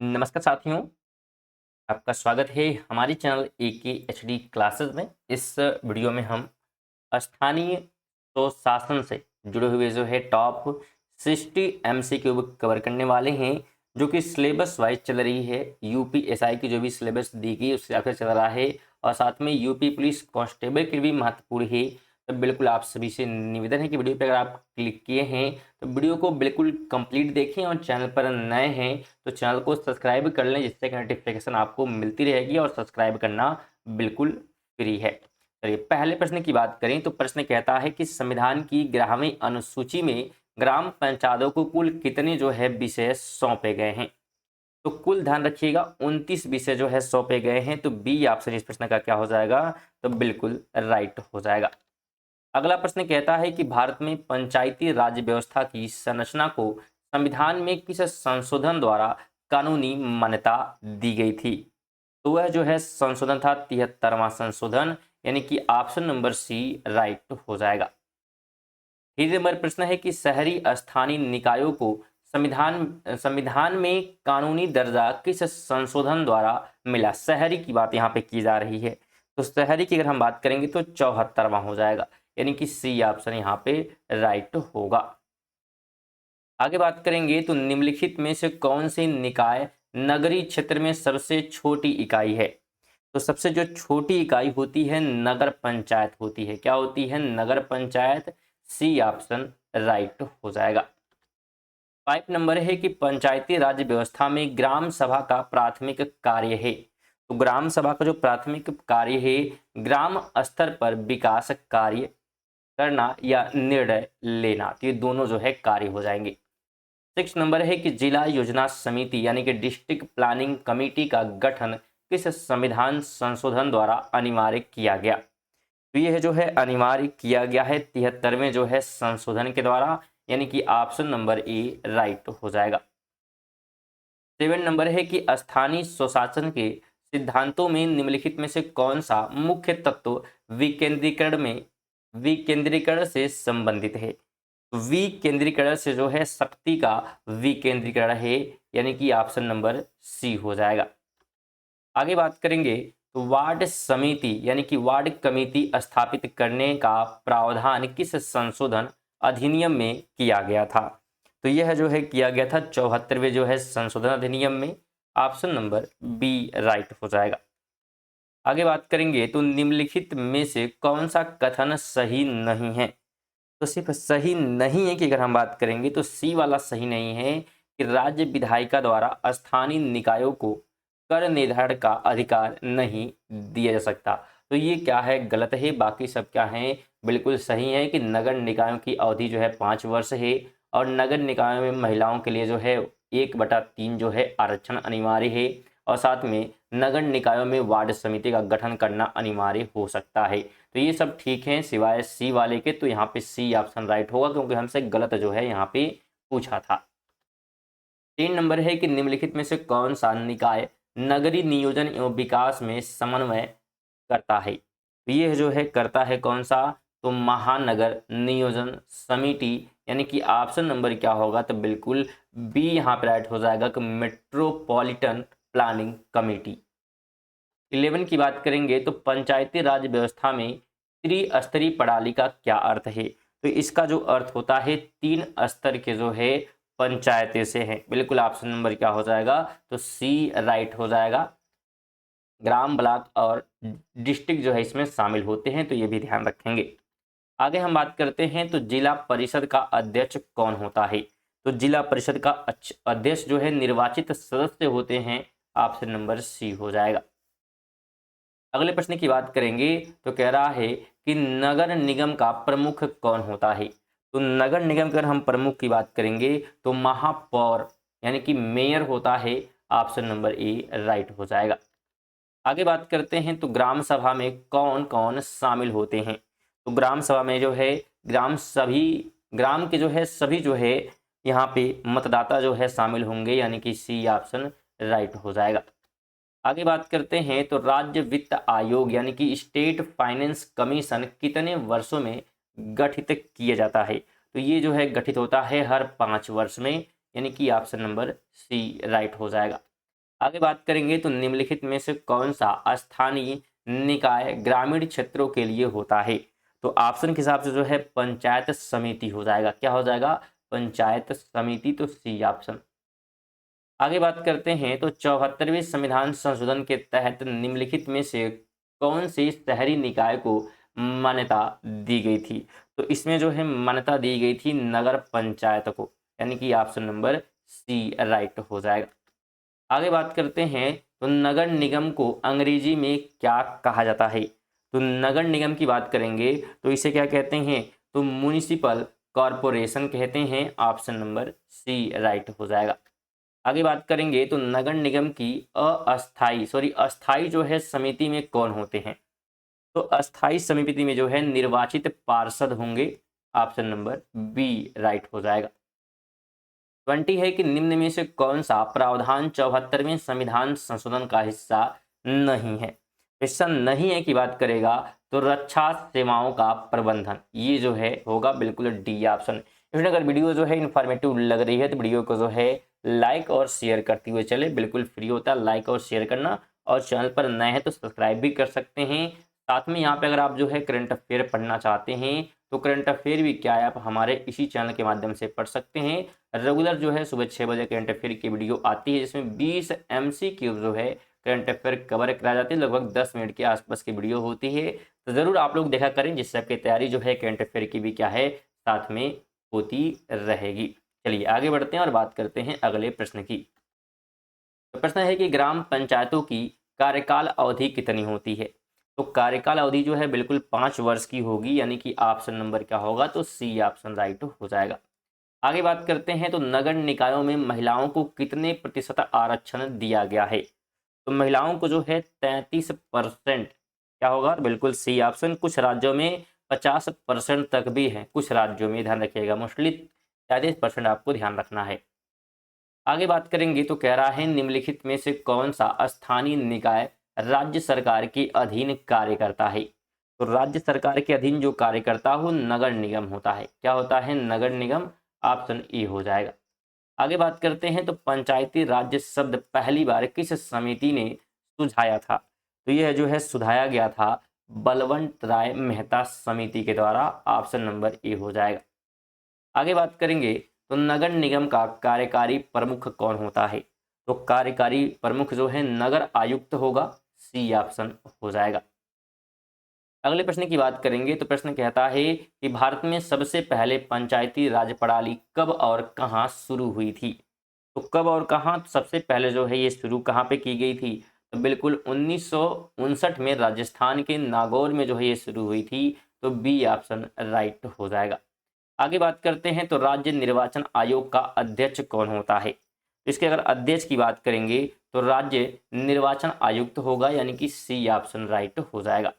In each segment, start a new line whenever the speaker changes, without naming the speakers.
नमस्कार साथियों, आपका स्वागत है हमारे चैनल एके एचडी क्लासेस में। इस वीडियो में हम स्थानीय स्वशासन से जुड़े हुए जो है टॉप 60 एमसीक्यू कवर करने वाले हैं, जो कि सिलेबस वाइज चल रही है। यूपीएसआई की जो भी सिलेबस दी गई उसके हिसाब से चल रहा है और साथ में यूपी पुलिस कांस्टेबल के भी महत्वपूर्ण है। तो बिल्कुल आप सभी से निवेदन है कि वीडियो पे अगर आप क्लिक किए हैं तो वीडियो को बिल्कुल कंप्लीट देखें और चैनल पर नए हैं तो चैनल को सब्सक्राइब कर लें, जिससे कि नोटिफिकेशन आपको मिलती रहेगी और सब्सक्राइब करना बिल्कुल फ्री है। चलिए पहले प्रश्न की बात करें तो प्रश्न कहता है कि संविधान की 11वीं अनुसूची में ग्राम पंचायतों को कुल कितने जो है विषय सौंपे गए हैं। तो कुल ध्यान रखिएगा 29 विषय जो है सौंपे गए हैं। तो बी ऑप्शन इस प्रश्न का क्या हो जाएगा, तो बिल्कुल राइट हो जाएगा। अगला प्रश्न कहता है कि भारत में पंचायती राज व्यवस्था की संरचना को संविधान में किस संशोधन द्वारा कानूनी मान्यता दी गई थी। तो वह जो है संशोधन था 73वां संशोधन, यानी कि ऑप्शन नंबर सी राइट हो जाएगा। फिर नंबर प्रश्न है कि शहरी स्थानीय निकायों को संविधान में कानूनी दर्जा किस संशोधन द्वारा मिला। शहरी की बात यहाँ पे की जा रही है, तो शहरी की अगर हम बात करेंगे तो 74वां हो जाएगा, यानी कि सी ऑप्शन यहाँ पे राइट होगा। आगे बात करेंगे तो निम्नलिखित में से कौन सी निकाय नगरीय क्षेत्र में सबसे छोटी इकाई है। तो सबसे जो छोटी इकाई होती है नगर पंचायत होती है। क्या होती है, नगर पंचायत। सी ऑप्शन राइट हो जाएगा। 5 नंबर है कि पंचायती राज व्यवस्था में ग्राम सभा का प्राथमिक कार्य है। तो ग्राम सभा का जो प्राथमिक कार्य है ग्राम स्तर पर विकास कार्य करना या निर्णय लेना, तो ये दोनों जो है कार्य हो जाएंगे। 6 नंबर है कि जिला योजना समिति यानी कि डिस्ट्रिक्ट प्लानिंग कमेटी का गठन किस संविधान संशोधन द्वारा अनिवार्य किया गया। तो यह जो है अनिवार्य किया गया है 73वें जो है संशोधन के द्वारा, यानी कि ऑप्शन नंबर ए राइट हो जाएगा। 7 नंबर है कि स्थानीय स्वशासन के सिद्धांतों में निम्नलिखित में से कौन सा मुख्य तत्व विकेंद्रीकरण से संबंधित है। विकेंद्रीकरण से जो है शक्ति का विकेंद्रीकरण है, यानी कि ऑप्शन नंबर सी हो जाएगा। आगे बात करेंगे तो वार्ड समिति यानी कि वार्ड कमेटी स्थापित करने का प्रावधान किस संशोधन अधिनियम में किया गया था। तो यह जो है किया गया था 74वें जो है संशोधन अधिनियम में। ऑप्शन नंबर बी राइट हो जाएगा। आगे बात करेंगे तो निम्नलिखित में से कौन सा कथन सही नहीं है। तो सिर्फ सही नहीं है कि अगर हम बात करेंगे तो सी वाला सही नहीं है कि राज्य विधायिका द्वारा स्थानीय निकायों को कर निर्धारण का अधिकार नहीं दिया जा सकता। तो ये क्या है, गलत है। बाकी सब क्या है, बिल्कुल सही है कि नगर निकायों की अवधि जो है 5 वर्ष है और नगर निकायों में महिलाओं के लिए जो है 1/3 जो है आरक्षण अनिवार्य है और साथ में नगर निकायों में वार्ड समिति का गठन करना अनिवार्य हो सकता है। तो ये सब ठीक है सिवाय सी वाले के। तो यहाँ पे सी ऑप्शन राइट होगा क्योंकि हमसे गलत जो है यहाँ पे पूछा था। 3 नंबर है कि निम्नलिखित में से कौन सा निकाय नगरीय नियोजन एवं विकास में समन्वय करता है। तो ये जो है करता है कौन सा, तो महानगर नियोजन समिति, यानी कि ऑप्शन नंबर क्या होगा, तो बिल्कुल बी यहाँ पे राइट हो जाएगा कि मेट्रोपॉलिटन प्लानिंग कमेटी। 11 की बात करेंगे तो पंचायती राज व्यवस्था में त्रिस्तरीय प्रणाली का क्या अर्थ है। तो इसका जो अर्थ होता है 3 स्तर के जो है पंचायतें से हैं। बिल्कुल ऑप्शन नंबर क्या हो जाएगा, तो सी राइट हो जाएगा। ग्राम, ब्लॉक और डिस्ट्रिक्ट जो है इसमें शामिल होते हैं, तो ये भी ध्यान रखेंगे। आगे हम बात करते हैं तो जिला परिषद का अध्यक्ष कौन होता है। तो जिला परिषद का अध्यक्ष जो है निर्वाचित सदस्य होते हैं। ऑप्शन नंबर सी हो जाएगा। अगले प्रश्न की बात करेंगे तो कह रहा है कि नगर निगम का प्रमुख कौन होता है। तो नगर निगम की अगर हम प्रमुख की बात करेंगे तो महापौर यानी कि मेयर होता है। ऑप्शन नंबर ए राइट हो जाएगा। आगे बात करते हैं तो ग्राम सभा में कौन कौन शामिल होते हैं। तो ग्राम सभा में जो है ग्राम के जो है सभी जो है यहाँ पे मतदाता जो है शामिल होंगे, यानी कि सी ऑप्शन राइट हो जाएगा। आगे बात करते हैं तो राज्य वित्त आयोग यानी कि स्टेट फाइनेंस कमीशन कितने वर्षों में गठित किया जाता है। तो ये जो है गठित होता है हर 5 वर्ष में, यानी कि ऑप्शन नंबर सी राइट हो जाएगा। आगे बात करेंगे तो निम्नलिखित में से कौन सा स्थानीय निकाय ग्रामीण क्षेत्रों के लिए होता है? तो ऑप्शन के हिसाब से जो है पंचायत समिति हो जाएगा। क्या हो जाएगा? पंचायत समिति, तो सी ऑप्शन। आगे बात करते हैं तो 74वें संविधान संशोधन के तहत निम्नलिखित में से कौन से शहरी निकाय को मान्यता दी गई थी? तो इसमें जो है मान्यता दी गई थी नगर पंचायत को, यानी कि ऑप्शन नंबर सी राइट हो जाएगा। आगे बात करते हैं तो नगर निगम को अंग्रेजी में क्या कहा जाता है? तो नगर निगम की बात करेंगे तो इसे क्या कहते हैं? तो म्युनिसिपल कॉरपोरेशन कहते हैं। ऑप्शन नंबर सी राइट हो जाएगा। आगे बात करेंगे तो नगर निगम की अस्थाई जो है समिति में कौन होते हैं? तो अस्थाई समिति में जो है निर्वाचित पार्षद होंगे। ऑप्शन नंबर बी राइट हो जाएगा। 20 है कि निम्न में से कौन सा प्रावधान 74वें संविधान संशोधन का हिस्सा नहीं है? हिस्सा नहीं है की बात करेगा तो रक्षा सेवाओं का प्रबंधन, ये जो है होगा बिल्कुल डी ऑप्शन। इसमें अगर वीडियो जो है इन्फॉर्मेटिव लग रही है तो वीडियो को जो है लाइक और शेयर करते हुए चले, बिल्कुल फ्री होता है लाइक और शेयर करना। और चैनल पर नए हैं तो सब्सक्राइब भी कर सकते हैं। साथ में यहाँ पे अगर आप जो है करंट अफेयर पढ़ना चाहते हैं तो करंट अफेयर भी क्या है आप हमारे इसी चैनल के माध्यम से पढ़ सकते हैं। रेगुलर जो है सुबह 6 बजे करंट अफेयर की वीडियो आती है जिसमें 20 MCQ जो है करंट अफेयर कवर कराई जाती है। लगभग 10 मिनट के आसपास की वीडियो होती है, तो ज़रूर आप लोग देखा करें जिससे आपकी तैयारी जो है करंट अफेयर की भी क्या है साथ में होती रहेगी। चलिए आगे बढ़ते हैं और बात करते हैं अगले प्रश्न की। तो प्रश्न है कि ग्राम पंचायतों की कार्यकाल अवधि कितनी होती है? तो कार्यकाल अवधि जो है बिल्कुल 5 वर्ष की होगी, यानी कि ऑप्शन नंबर क्या होगा? तो सी ऑप्शन राइट हो जाएगा। आगे बात करते हैं तो नगर निकायों में महिलाओं को कितने प्रतिशत आरक्षण दिया गया है? तो महिलाओं को जो है 33% क्या होगा? बिल्कुल सी ऑप्शन। कुछ राज्यों में 50% तक भी है, कुछ राज्यों में ध्यान रखिएगा, मोस्टली 33% आपको ध्यान रखना है। आगे बात करेंगे तो कह रहा है निम्नलिखित में से कौन सा स्थानीय निकाय राज्य सरकार के अधीन कार्य करता है? तो राज्य सरकार के अधीन जो कार्य करता हो नगर निगम होता है। क्या होता है? नगर निगम। ऑप्शन ए हो जाएगा। आगे बात करते हैं तो पंचायती राज्य शब्द पहली बार किस समिति ने सुझाया था? तो यह जो है सुझाया गया था बलवंत राय मेहता समिति के द्वारा। ऑप्शन नंबर ए हो जाएगा। आगे बात करेंगे तो नगर निगम का कार्यकारी प्रमुख कौन होता है? तो कार्यकारी प्रमुख जो है नगर आयुक्त होगा। सी ऑप्शन हो जाएगा। अगले प्रश्न की बात करेंगे तो प्रश्न कहता है कि भारत में सबसे पहले पंचायती राज प्रणाली कब और कहां शुरू हुई थी? तो कब और कहां सबसे पहले जो है ये शुरू कहां पे की गई थी? तो बिल्कुल 1959 में राजस्थान के नागौर में जो है ये शुरू हुई थी। तो बी ऑप्शन राइट हो जाएगा। आगे बात करते हैं तो राज्य निर्वाचन आयोग का अध्यक्ष कौन होता है? इसके अगर अध्यक्ष की बात करेंगे तो राज्य निर्वाचन आयुक्त होगा, यानी कि सी ऑप्शन राइट हो जाएगा।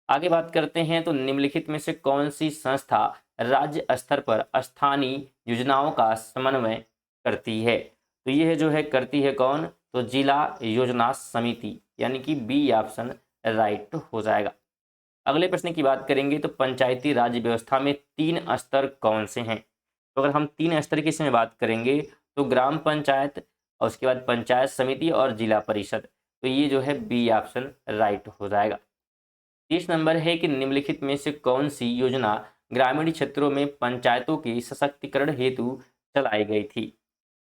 आगे बात करते हैं तो निम्नलिखित में से कौन सी संस्था राज्य स्तर पर स्थानीय योजनाओं का समन्वय करती है? तो यह जो है करती है कौन? तो जिला योजना समिति, यानी कि बी ऑप्शन राइट हो जाएगा। अगले प्रश्न की बात करेंगे तो पंचायती राज व्यवस्था में 3 स्तर कौन से हैं? तो अगर हम 3 स्तर की इसमें बात करेंगे तो ग्राम पंचायत और उसके बाद पंचायत समिति और जिला परिषद, तो ये जो है बी ऑप्शन राइट हो जाएगा। 30 नंबर है कि निम्नलिखित में से कौन सी योजना ग्रामीण क्षेत्रों में पंचायतों के सशक्तिकरण हेतु चलाई गई थी?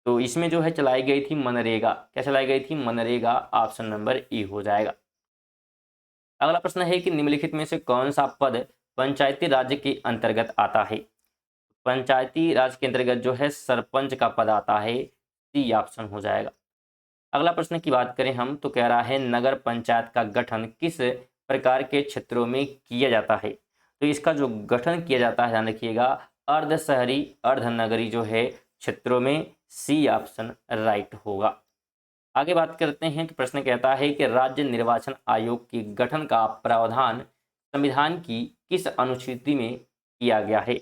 तो इसमें जो है चलाई गई थी मनरेगा। क्या चलाई गई थी? मनरेगा। ऑप्शन नंबर ए हो जाएगा। अगला प्रश्न है कि निम्नलिखित में से कौन सा पद पंचायती राज्य के अंतर्गत आता है? पंचायती राज के अंतर्गत जो है सरपंच का पद आता है। सी ऑप्शन हो जाएगा। अगला प्रश्न की बात करें हम तो कह रहा है नगर पंचायत का गठन किस प्रकार के क्षेत्रों में किया जाता है? तो इसका जो गठन किया जाता है ध्यान रखिएगा अर्ध शहरी अर्ध नगरी जो है क्षेत्रों में। सी ऑप्शन राइट होगा। आगे बात करते हैं तो प्रश्न कहता है कि राज्य निर्वाचन आयोग के गठन का प्रावधान संविधान की किस अनुसूची में किया गया है?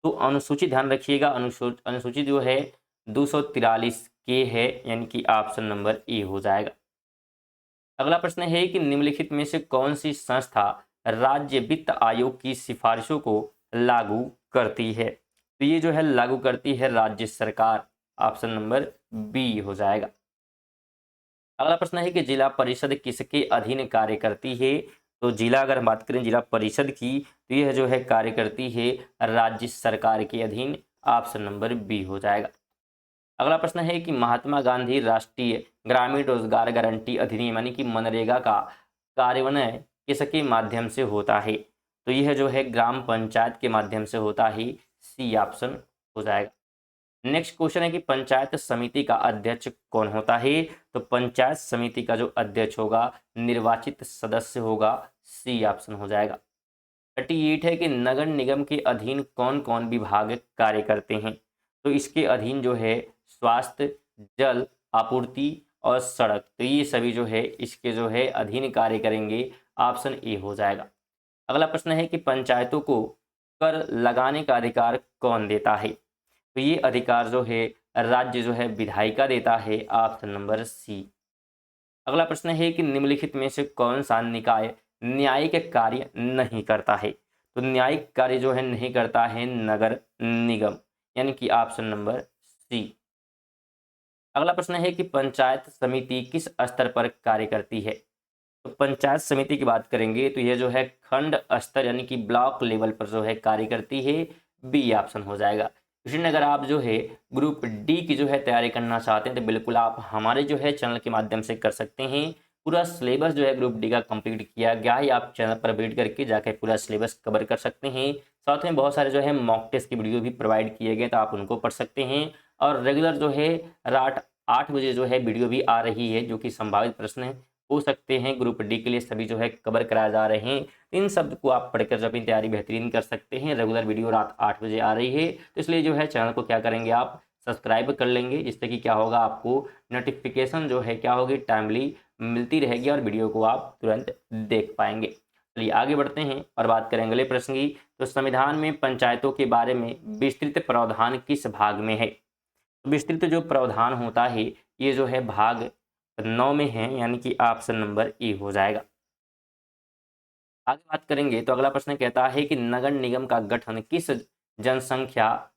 तो अनुसूची ध्यान रखिएगा अनुसूची जो है 243 के है, यानी कि ऑप्शन नंबर ए हो जाएगा। अगला प्रश्न है कि निम्नलिखित में से कौन सी संस्था राज्य वित्त आयोग की सिफारिशों को लागू करती है? तो ये जो है लागू करती है राज्य सरकार। ऑप्शन नंबर बी हो जाएगा। अगला प्रश्न है कि जिला परिषद किसके अधीन कार्य करती है? तो जिला, अगर हम बात करें जिला परिषद की, तो यह जो है कार्य करती है राज्य सरकार के अधीन। ऑप्शन नंबर बी हो जाएगा। अगला प्रश्न है कि महात्मा गांधी राष्ट्रीय ग्रामीण रोजगार गारंटी अधिनियम यानी कि मनरेगा का कार्यान्वयन किसके माध्यम से होता है? तो यह जो है ग्राम पंचायत के माध्यम से होता है। सी ऑप्शन हो जाएगा। नेक्स्ट क्वेश्चन है कि पंचायत समिति का अध्यक्ष कौन होता है? तो पंचायत समिति का जो अध्यक्ष होगा निर्वाचित सदस्य होगा। सी ऑप्शन हो जाएगा। 38 है कि नगर निगम के अधीन कौन कौन विभाग कार्य करते हैं? तो इसके अधीन जो है स्वास्थ्य, जल आपूर्ति और सड़क, तो ये सभी जो है इसके जो है अधीन कार्य करेंगे। ऑप्शन ए हो जाएगा। अगला प्रश्न है कि पंचायतों को कर लगाने का अधिकार कौन देता है? तो ये अधिकार जो है राज्य जो है विधायिका देता है। Option number C. अगला प्रश्न है कि निम्नलिखित में से कौन सा निकाय न्यायिक कार्य नहीं करता है? तो न्यायिक कार्य जो है नहीं करता है नगर निगम, यानी कि ऑप्शन नंबर सी। अगला प्रश्न है कि पंचायत समिति किस स्तर पर कार्य करती है? तो पंचायत समिति की बात करेंगे तो यह जो है खंड स्तर यानी कि ब्लॉक लेवल पर जो है कार्य करती है। बी ऑप्शन हो जाएगा। इसी अगर आप जो है ग्रुप डी की जो है तैयारी करना चाहते हैं तो बिल्कुल आप हमारे जो है चैनल के माध्यम से कर सकते हैं। पूरा सिलेबस जो है ग्रुप डी का कंप्लीट किया गया है। आप चैनल पर विजिट करके जाकर पूरा सिलेबस कवर कर सकते हैं। साथ में बहुत सारे जो है मॉक टेस्ट की वीडियो भी प्रोवाइड किए गए तो आप उनको पढ़ सकते हैं। और रेगुलर जो है रात 8 बजे जो है वीडियो भी आ रही है जो कि संभावित प्रश्न हो सकते हैं ग्रुप डी के लिए सभी जो है कवर कराए जा रहे हैं। इन सब को आप पढ़कर अपनी तैयारी बेहतरीन कर सकते हैं। रेगुलर वीडियो रात 8 बजे आ रही है तो इसलिए जो है चैनल को क्या करेंगे आप सब्सक्राइब कर लेंगे, जिससे कि क्या होगा आपको नोटिफिकेशन जो है क्या होगी टाइमली मिलती रहेगी और वीडियो को आप तुरंत देख पाएंगे। चलिए आगे बढ़ते हैं और बात करेंगे अगले प्रश्न की। तो संविधान में पंचायतों के बारे में विस्तृत प्रावधान किस भाग में है? विस्तृत जो प्रावधान होता है ये जो है भाग 9 में है, यानी कि ऑप्शन नंबर ए हो जाएगा। आगे बात करेंगे तो अगला प्रश्न कहता है कि नगर निगम का गठन किस जनसंख्या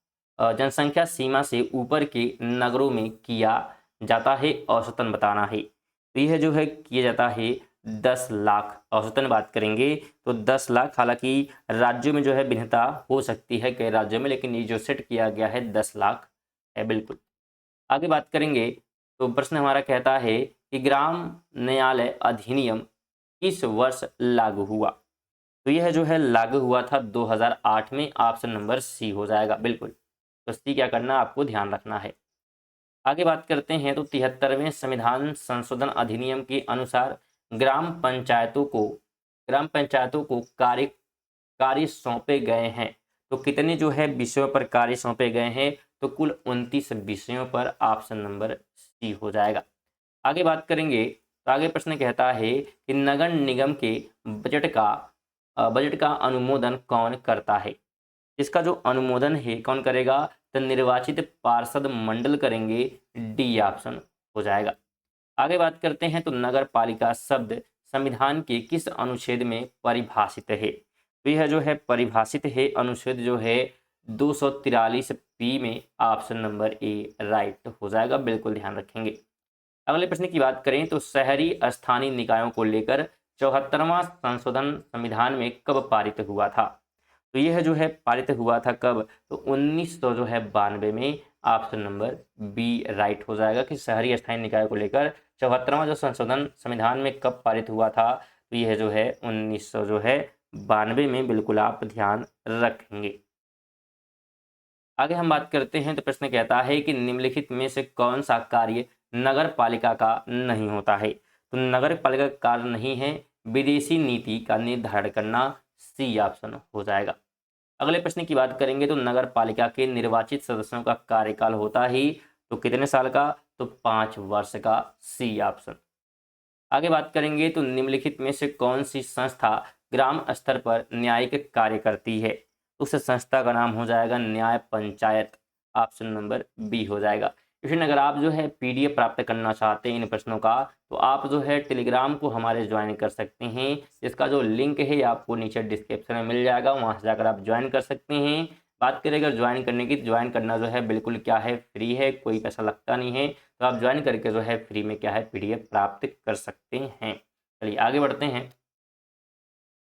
सीमा से ऊपर के नगरों में किया जाता है? औसतन बताना है। तो यह जो है किया जाता है 10 लाख। औसतन बात करेंगे तो 10 लाख। हालांकि राज्यों में जो है भिन्नता हो सकती है कई राज्यों में, लेकिन ये जो सेट किया गया है 10 लाख है बिल्कुल। आगे बात करेंगे तो प्रश्न हमारा कहता है कि ग्राम न्यायालय अधिनियम किस वर्ष लागू हुआ? तो यह जो है लागू हुआ था 2008 में। ऑप्शन नंबर सी हो जाएगा बिल्कुल। तो सी क्या करना आपको ध्यान रखना है। आगे बात करते हैं तो 73वें संविधान संशोधन अधिनियम के अनुसार ग्राम पंचायतों को कार्य सौंपे गए हैं। तो कितने जो है विषयों पर कार्य सौंपे गए हैं? तो कुल 29 विषयों पर। ऑप्शन नंबर सी हो जाएगा। आगे बात करेंगे तो आगे प्रश्न कहता है कि नगर निगम के बजट का अनुमोदन कौन करता है? इसका जो अनुमोदन है कौन करेगा? तो निर्वाचित पार्षद मंडल करेंगे। डी ऑप्शन हो जाएगा। आगे बात करते हैं तो नगर पालिका शब्द संविधान के किस अनुच्छेद में परिभाषित है? तो यह जो है परिभाषित है अनुच्छेद जो है 243 पी में। ऑप्शन नंबर ए राइट हो जाएगा, बिल्कुल ध्यान रखेंगे। अगले प्रश्न की बात करें तो शहरी स्थानीय निकायों को लेकर 74वां संशोधन संविधान में कब पारित हुआ था? तो यह जो है पारित हुआ था कब? तो 1992 में। ऑप्शन नंबर बी राइट हो जाएगा कि शहरी स्थानीय निकाय को लेकर 74वां जो संशोधन संविधान में कब पारित हुआ था? तो यह जो है 1992 में, बिल्कुल आप ध्यान रखेंगे। आगे हम बात करते हैं तो प्रश्न कहता है कि निम्नलिखित में से कौन सा कार्य नगर पालिका का नहीं होता है? तो नगर पालिका का कार्य नहीं है विदेशी नीति का निर्धारण करना। सी ऑप्शन हो जाएगा। अगले प्रश्न की बात करेंगे तो नगर पालिका के निर्वाचित सदस्यों का कार्यकाल होता ही तो कितने साल का? तो 5 वर्ष का। C option. आगे बात करेंगे तो निम्नलिखित में से कौन सी संस्था ग्राम स्तर पर न्यायिक कार्य करती है? उस संस्था का नाम हो जाएगा न्याय पंचायत। ऑप्शन नंबर बी हो जाएगा। इसी अगर आप जो है पीडीएफ प्राप्त करना चाहते हैं इन प्रश्नों का तो आप जो है टेलीग्राम को हमारे ज्वाइन कर सकते हैं। इसका जो लिंक है आपको नीचे डिस्क्रिप्शन में मिल जाएगा, वहाँ से जाकर आप ज्वाइन कर सकते हैं। बात करें अगर ज्वाइन करने की, ज्वाइन करना जो है बिल्कुल क्या है फ्री है, कोई पैसा लगता नहीं है। तो आप ज्वाइन करके जो है फ्री में क्या है PDF प्राप्त कर सकते हैं। चलिए आगे बढ़ते हैं।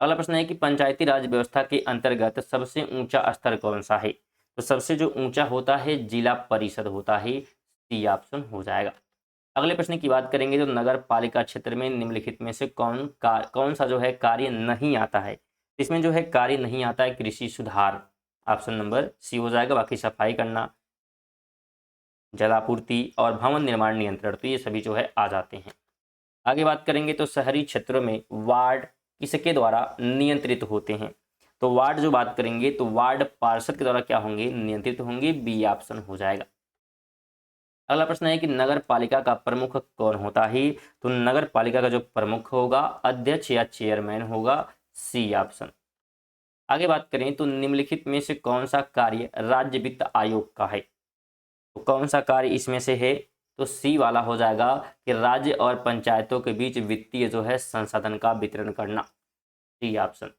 अगला प्रश्न है कि पंचायती राज व्यवस्था के अंतर्गत सबसे ऊंचा स्तर कौन सा है? तो सबसे जो ऊंचा होता है जिला परिषद होता है, सी ऑप्शन हो जाएगा। अगले प्रश्न की बात करेंगे तो नगर पालिका क्षेत्र में निम्नलिखित में से कौन सा जो है कार्य नहीं आता है? इसमें जो है कार्य नहीं आता है कृषि सुधार, ऑप्शन नंबर सी हो जाएगा। बाकी सफाई करना, जलापूर्ति और भवन निर्माण नियंत्रण, तो ये सभी जो है आ जाते हैं। आगे बात करेंगे तो शहरी क्षेत्रों में वार्ड किसके द्वारा नियंत्रित होते हैं? तो वार्ड जो बात करेंगे तो वार्ड पार्षद के द्वारा क्या होंगे? नियंत्रित होंगे, बी ऑप्शन हो जाएगा। अगला प्रश्न है कि नगर पालिका का प्रमुख कौन होता है? तो नगर पालिका का जो प्रमुख होगा अध्यक्ष या चेयरमैन होगा, सी ऑप्शन। आगे बात करें तो निम्नलिखित में से कौन सा कार्य राज्य वित्त आयोग का है? तो कौन सा कार्य इसमें से है? तो सी वाला हो जाएगा कि राज्य और पंचायतों के बीच वित्तीय जो है संसाधन का वितरण करना, सी ऑप्शन।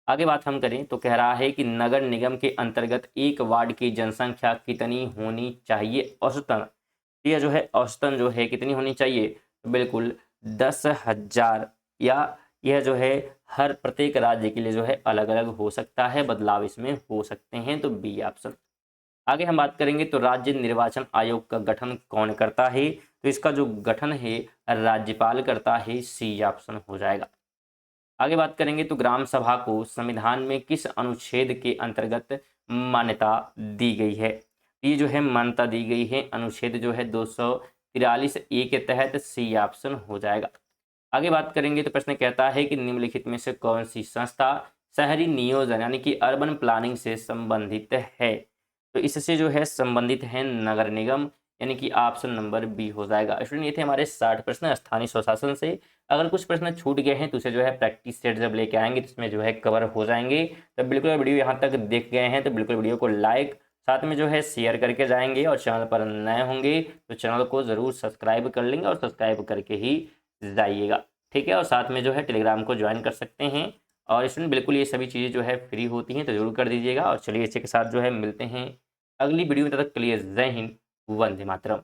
आगे बात हम करें तो कह रहा है कि नगर निगम के अंतर्गत एक वार्ड की जनसंख्या कितनी होनी चाहिए औसतन? यह जो है औसतन जो है कितनी होनी चाहिए? तो बिल्कुल 10,000, या यह जो है हर प्रत्येक राज्य के लिए जो है अलग अलग हो सकता है, बदलाव इसमें हो सकते हैं, तो बी ऑप्शन। आगे हम बात करेंगे तो राज्य निर्वाचन आयोग का गठन कौन करता है? तो इसका जो गठन है राज्यपाल करता है, सी ऑप्शन हो जाएगा। आगे बात करेंगे तो ग्राम सभा को संविधान में किस अनुच्छेद के अंतर्गत मान्यता दी गई है? ये जो है मान्यता दी गई है अनुच्छेद जो है 243A के तहत, सी ऑप्शन हो जाएगा। आगे बात करेंगे तो प्रश्न कहता है कि निम्नलिखित में से कौन सी संस्था शहरी नियोजन यानी कि अर्बन प्लानिंग से संबंधित है? तो इससे जो है संबंधित है नगर निगम, यानी कि ऑप्शन नंबर बी हो जाएगा। स्टूडेंट ये थे हमारे 60 प्रश्न स्थानीय स्वशासन से। अगर कुछ प्रश्न छूट गए हैं तो उसे जो है प्रैक्टिस सेट जब लेके आएंगे तो इसमें जो है कवर हो जाएंगे। तो बिल्कुल वीडियो यहाँ तक देख गए हैं तो बिल्कुल वीडियो को लाइक साथ में जो है शेयर करके जाएंगे, और चैनल पर नए होंगे तो चैनल को ज़रूर सब्सक्राइब कर लेंगे और सब्सक्राइब करके ही जाइएगा, ठीक है। और साथ में जो है टेलीग्राम को ज्वाइन कर सकते हैं। और स्टूडेंट बिल्कुल ये सभी चीज़ें जो है फ्री होती हैं तो जरूर कर दीजिएगा। और चलिए इसी के साथ जो है मिलते हैं अगली वीडियो में, तब तक के लिए जय हिंद, वंदे मातरम।